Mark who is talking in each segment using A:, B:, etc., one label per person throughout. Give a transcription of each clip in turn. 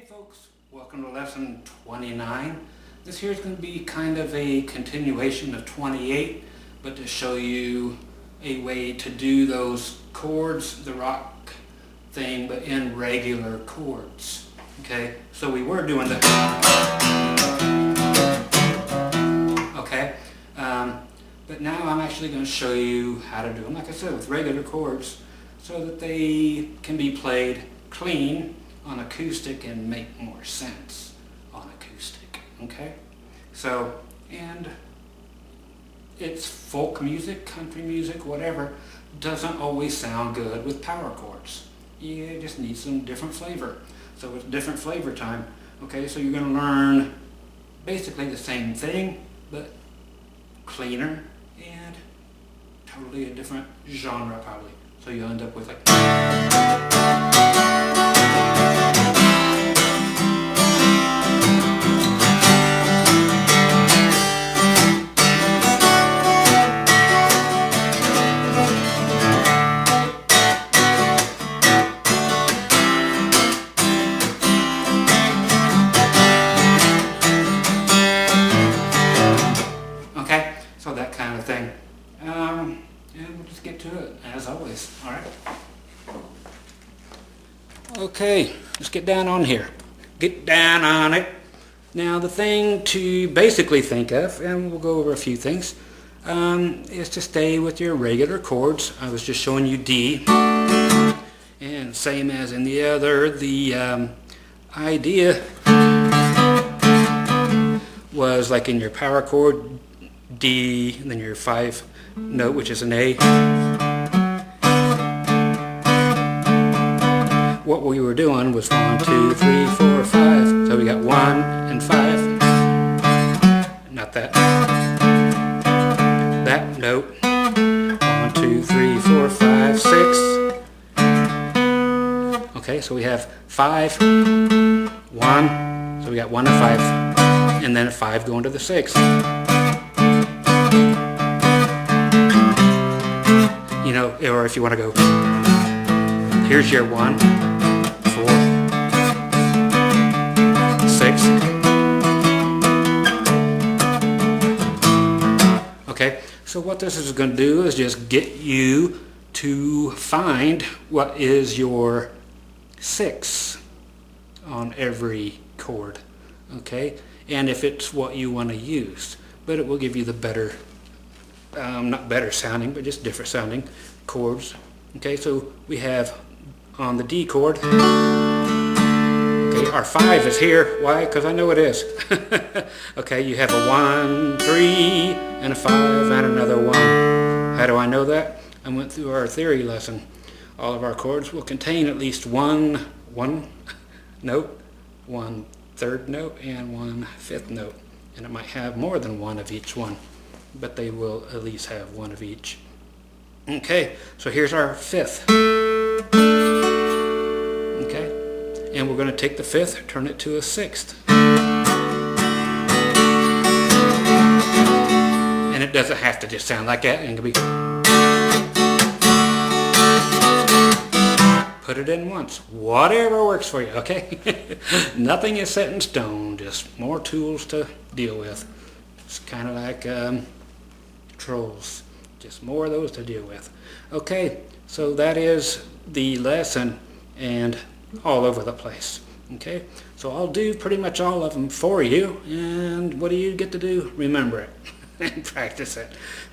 A: Hey folks, welcome to lesson 29. This here is going to be kind of a continuation of 28, but to show you a way to do those chords, the rock thing, but in regular chords. Okay, so we were doing the okay, but now I'm actually going to show you how to do them, like I said, with regular chords, so that they can be played clean on acoustic and make more sense on acoustic. Okay, so, and it's folk music, country music, whatever, doesn't always sound good with power chords. You just need some different flavor. So it's different flavor time. Okay, so you're going to learn basically the same thing, but cleaner and totally a different genre probably. So you'll end up with like so that kind of thing. And we'll just get to it, as always. Alright? Okay, let's get down on here. Get down on it. Now the thing to basically think of, and we'll go over a few things, is to stay with your regular chords. I was just showing you D. And same as in the other, the idea was like in your power chord, D, and then your 5 note, which is an A. What we were doing was 1, 2, 3, 4, 5. So we got 1 and 5. Not that. That note. 1, 2, 3, 4, 5, 6. Okay, so we have 5, 1. So we got 1 and 5. And then a 5 going to the 6. You know, or if you want to go, here's your 1, 4, 6. Okay, so what this is going to do is just get you to find what is your 6 on every chord. Okay, and if it's what you want to use, but it will give you the better, not better sounding, but just different sounding chords. Okay, so we have on the D chord, okay, our 5 is here. Why? Because I know it is. Okay, you have a 1, 3, and a 5, and another 1. How do I know that? I went through our theory lesson. All of our chords will contain at least one note, 1 3rd note, and 1 5th note. And it might have more than one of each one, but they will at least have one of each. Okay, so here's our 5th. Okay, and we're going to take the 5th, turn it to a 6th. And it doesn't have to just sound like that. It can be, put it in once, whatever works for you. Okay. Nothing is set in stone, just more tools to deal with. It's kind of like trolls, just more of those to deal with. Okay, so that is the lesson, and all over the place. Okay, so I'll do pretty much all of them for you, and what do you get to do? Remember it and practice it,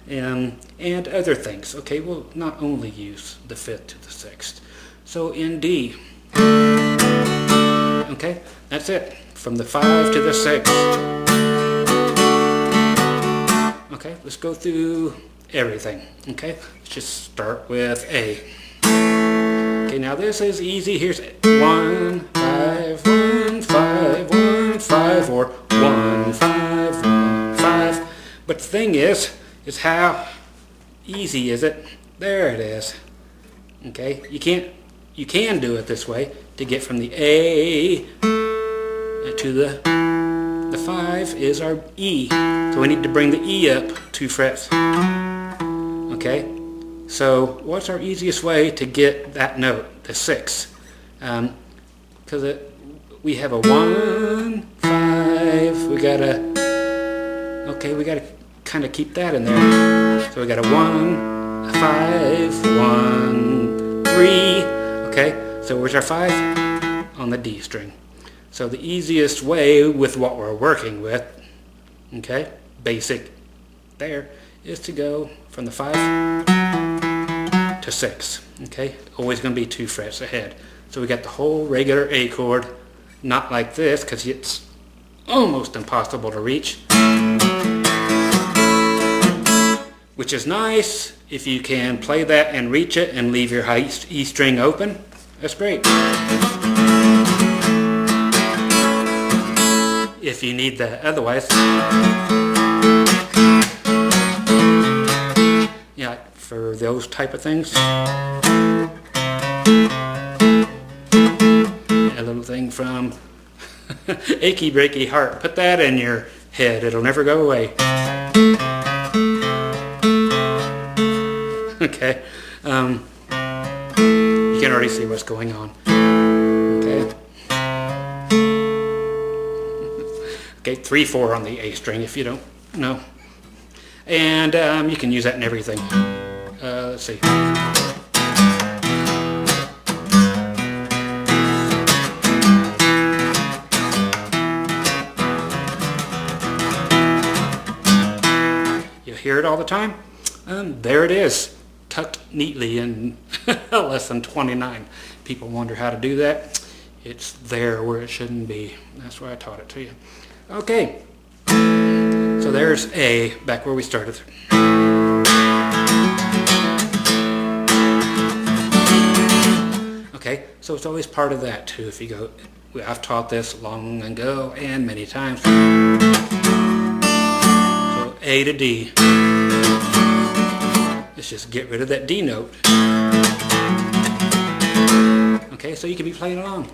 A: and other things. Okay, we'll not only use the 5th to the 6th. So in D, okay, that's it, from the 5 to the 6. Okay, let's go through everything. Okay, let's just start with A. Okay, now this is easy. Here's 1, 5, 1, 5, 1, 5, or 1, 5, 1, 5. But the thing is how easy is it? There it is. Okay, you can do it this way to get from the A to the 5 is our E. So we need to bring the E up 2 frets. Okay, so what's our easiest way to get that note, the 6? Because we have a 1, 5, we gotta kind of keep that in there. So we got a 1, 5, 1, 3, okay? So where's our 5? On the D string. So the easiest way with what we're working with, okay, basic there, is to go from the 5 to 6, okay? Always going to be 2 frets ahead. So we got the whole regular A chord, not like this because it's almost impossible to reach, which is nice if you can play that and reach it and leave your high E string open. That's great. If you need that, otherwise, yeah, for those type of things, a little thing from Achy Breaky Heart, put that in your head, it'll never go away. Okay, you can already see what's going on. Okay. Okay, 3, 4 on the A string if you don't know. And you can use that in everything. Let's see. You hear it all the time? There it is, tucked neatly in lesson 29. People wonder how to do that. It's there where it shouldn't be. That's why I taught it to you. Okay, so there's A, back where we started. Okay, so it's always part of that too. If you go, I've taught this long ago and many times. So A to D. Let's just get rid of that D note. Okay, so you can be playing along.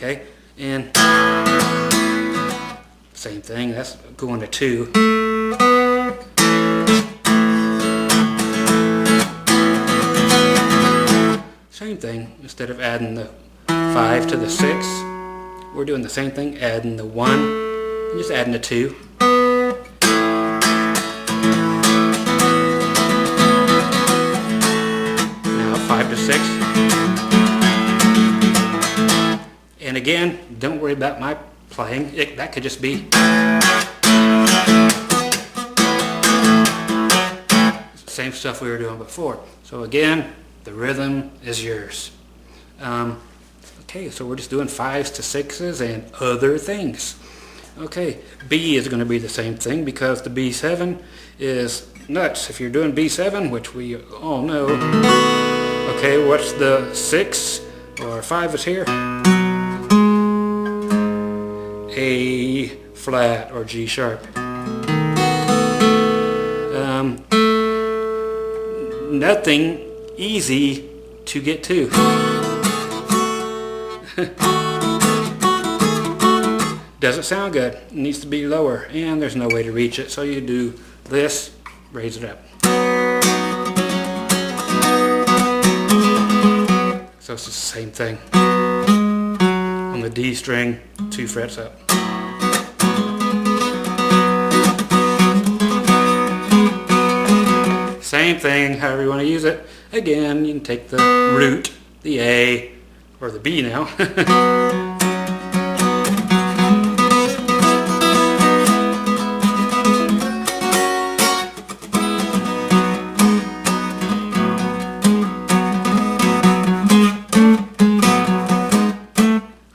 A: Okay, and same thing, that's going to 2. Same thing, instead of adding the 5 to the 6, we're doing the same thing, adding the 1, and just adding the 2. Now 5 to 6. And again, don't worry about my playing. That could just be same stuff we were doing before. So again, the rhythm is yours. Okay, so we're just doing 5s to 6s and other things. Okay, B is going to be the same thing because the B7 is nuts. If you're doing B7, which we all know, okay, what's the 6 or 5 is here? A flat or G sharp. Nothing easy to get to. Doesn't sound good. It needs to be lower, and there's no way to reach it, so you do this, raise it up. So it's the same thing. On the D string, 2 frets up. Same thing, however you want to use it. Again, you can take the root, the A, or the B now.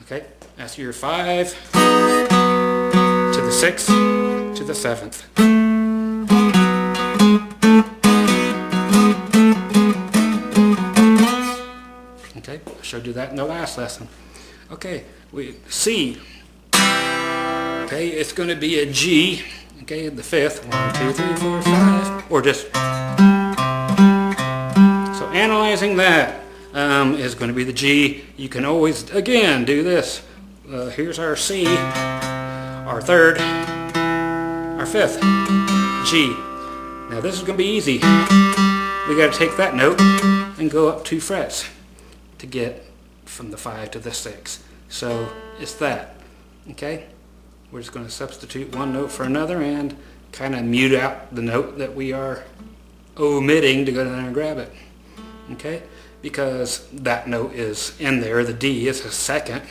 A: Okay, that's your 5 to the 6 to the 7th. Okay, I showed you that in the last lesson. Okay, C. Okay, it's going to be a G. Okay, the 5th. 1, 2, 3, 4, 5. Or just. So analyzing that is going to be the G. You can always, again, do this. Here's our C, our 3rd, our 5th, G. Now this is going to be easy. We got to take that note and go up 2 frets to get from the 5 to the 6. So it's that. Okay? We're just going to substitute one note for another and kind of mute out the note that we are omitting to go down and grab it. Okay? Because that note is in there, the D is a second,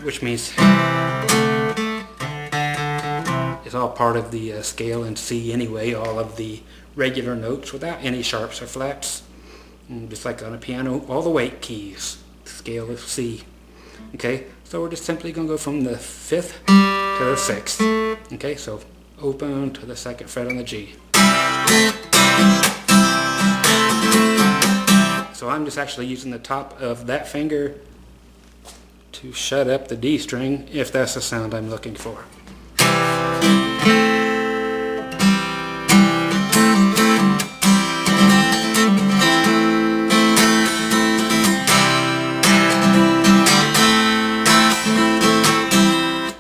A: which means it's all part of the scale in C anyway, all of the regular notes without any sharps or flats. And just like on a piano, all the weight keys, the scale of C. Okay, so we're just simply going to go from the 5th to the 6th. Okay, so open to the 2nd fret on the G. So I'm just actually using the top of that finger to shut up the D string if that's the sound I'm looking for.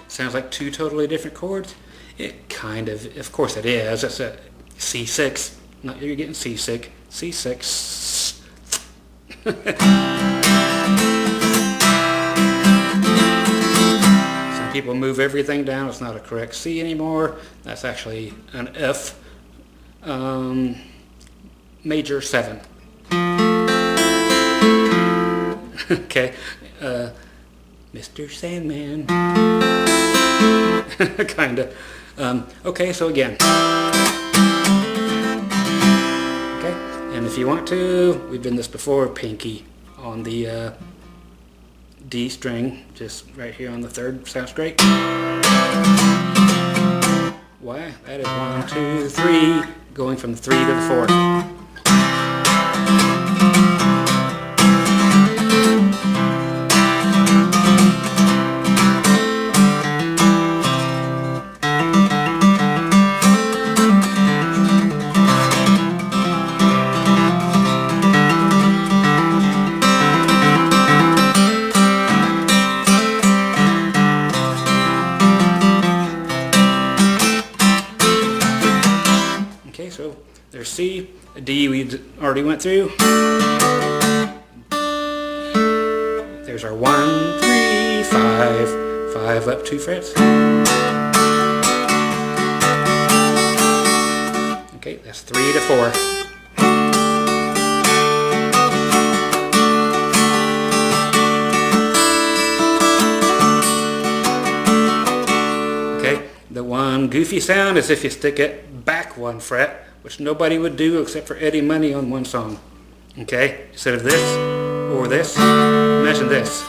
A: Sounds like 2 totally different chords? It kind of course it is. It's a C6. Not you're getting seasick. C6. Some people move everything down. It's not a correct C anymore. That's actually an F major 7. Okay, Mr. Sandman. Kinda. Okay, so again. And if you want to, we've done this before, pinky on the D string, just right here on the 3rd, sounds great. Why? That is 1, 2, 3, going from the 3 to the 4th. So there's C, a D we already went through. There's our 1, 3, 5, 5 up 2 frets. Okay, that's 3 to 4. Okay, the one goofy sound is if you stick it back 1 fret, which nobody would do except for Eddie Money on one song. Okay? Instead of this or this, imagine this.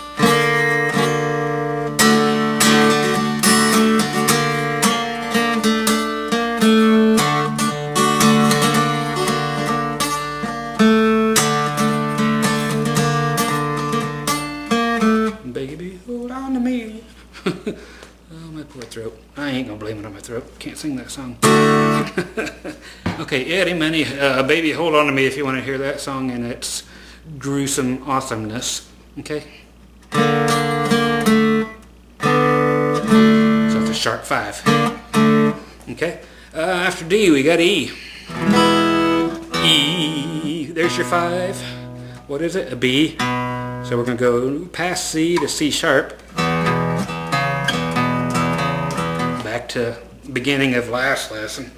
A: Baby, hold on to me. Oh, my poor throat. I ain't gonna blame it on my throat. Can't sing that song. Okay, Eddie Money, Baby Hold On To Me if you want to hear that song in its gruesome awesomeness. Okay? So it's a sharp 5. Okay? After D we got E. E, there's your 5. What is it? A B. So we're going to go past C to C sharp. Back to beginning of last lesson.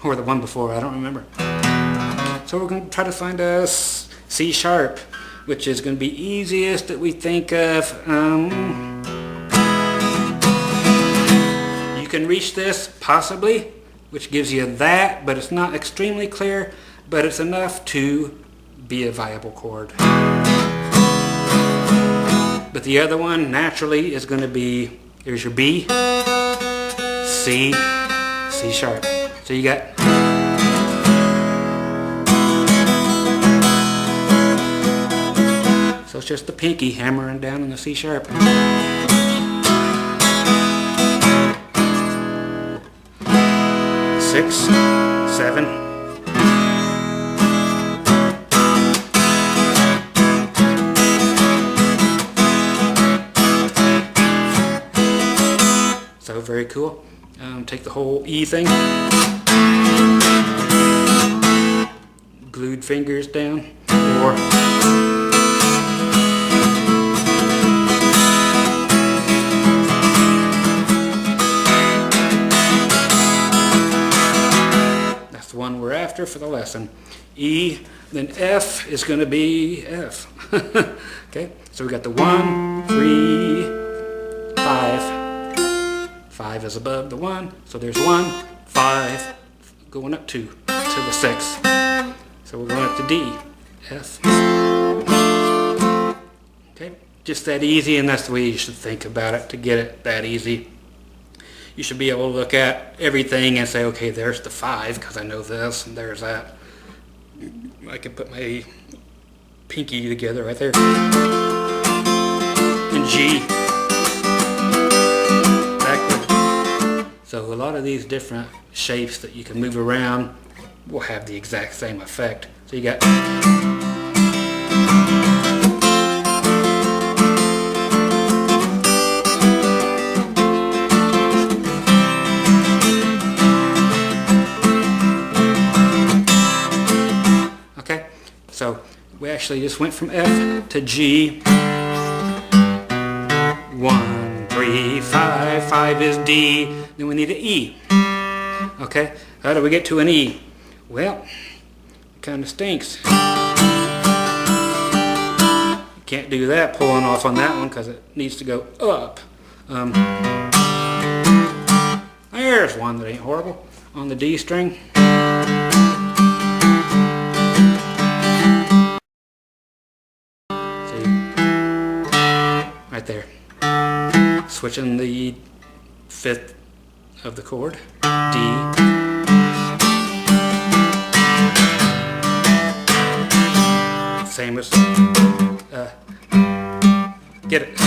A: Or the one before, I don't remember. So we're going to try to find a C sharp, which is going to be easiest that we think of. You can reach this, possibly, which gives you that, but it's not extremely clear, but it's enough to be a viable chord. But the other one, naturally, is going to be, here's your B, C, C sharp. So you got so it's just the pinky hammering down on the C sharp. 6, 7. So very cool. Take the whole E thing. 2 fingers down, or that's the one we're after for the lesson. E, then F is going to be F. Okay, so we got the 1, 3, 5. 5 is above the 1, so there's 1, 5, going up 2 to the 6. So we're going up to D, F. Okay, just that easy, and that's the way you should think about it to get it that easy. You should be able to look at everything and say, okay, there's the 5 because I know this, and there's that. I can put my pinky together right there. And G. Backward. So a lot of these different shapes that you can move around will have the exact same effect. So you got so we actually just went from F to G. 1, 3, 5. 5 is D. Then we need an E. Okay, how do we get to an E? Well, it kind of stinks. Can't do that pulling off on that one because it needs to go up. There's one that ain't horrible on the D string. Right there. Switching the 5th of the chord, D. Same as, get it.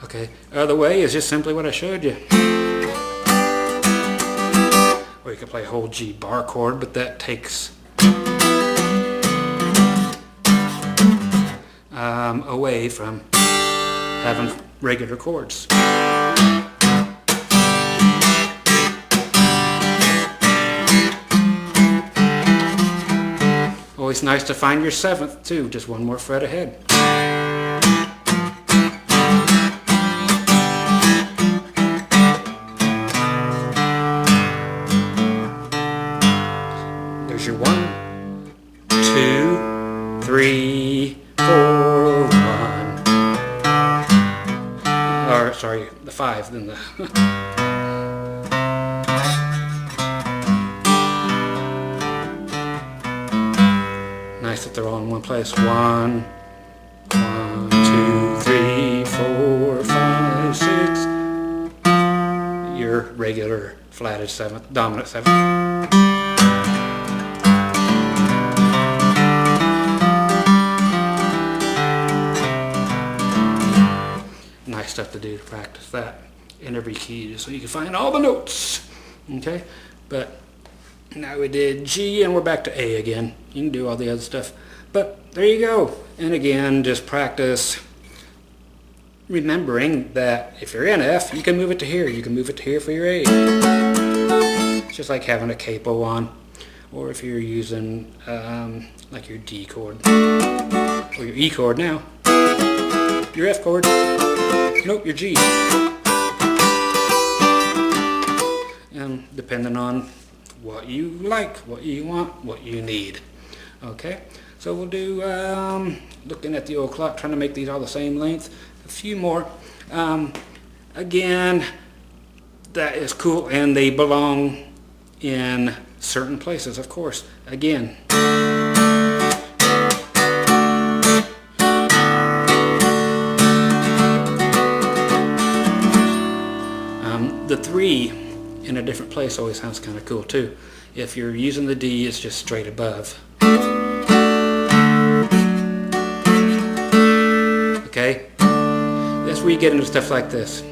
A: Okay, other way is just simply what I showed you. Or you can play a whole G bar chord, but that takes away from having regular chords. Always nice to find your 7th too, just one more fret ahead. There's your 1, 2, 3, 4, 1. Or sorry, the 5, then the nice that they're all in one place. 1, 1, 2, 3, 4, 5, 6. Your regular flatted 7th, dominant 7th. Nice stuff to do to practice that in every key, just so you can find all the notes. Okay, but now we did G and we're back to A again. You can do all the other stuff, but there you go. And again, just practice remembering that if you're in F, you can move it to here. You can move it to here for your A. It's just like having a capo on, or if you're using like your D chord or your E chord now, your F chord. Nope, your G. And depending on what you like, what you want, what you need. Okay, so we'll do, looking at the old clock, trying to make these all the same length. A few more. Again, that is cool, and they belong in certain places, of course. Again. The 3 in a different place always sounds kind of cool too. If you're using the D, it's just straight above. Okay? That's where you get into stuff like this.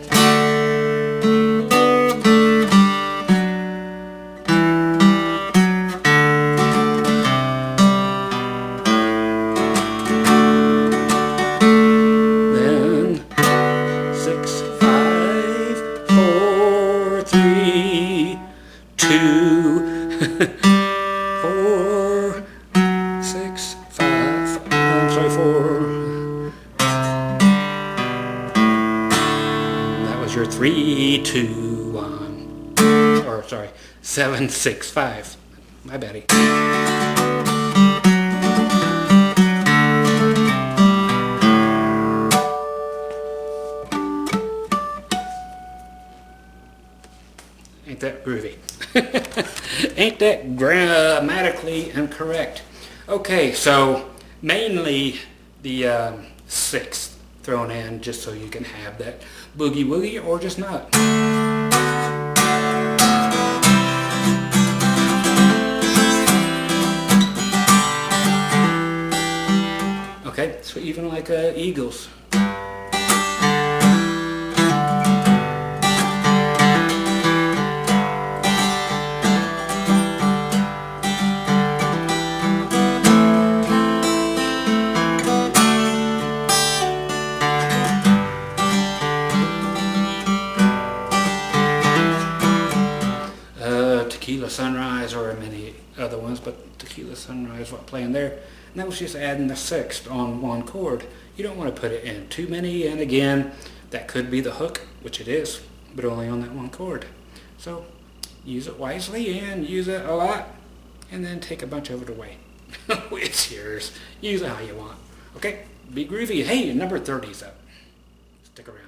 A: Then 6, 5, 4, as your 3, 2, 1, or sorry, 7, 6, 5. My baddie. Ain't that groovy? Ain't that grammatically incorrect? Okay, so mainly the sixth thrown in just so you can have that boogie woogie or just not. Okay, so even like Eagles. Tequila Sunrise, or many other ones, but Tequila Sunrise, what playing there, and that was just adding the sixth on one chord. You don't want to put it in too many, and again, that could be the hook, which it is, but only on that one chord. So use it wisely and use it a lot, and then take a bunch of it away. It's yours. Use it how you want. Okay, be groovy. Hey, number 30's up. Stick around.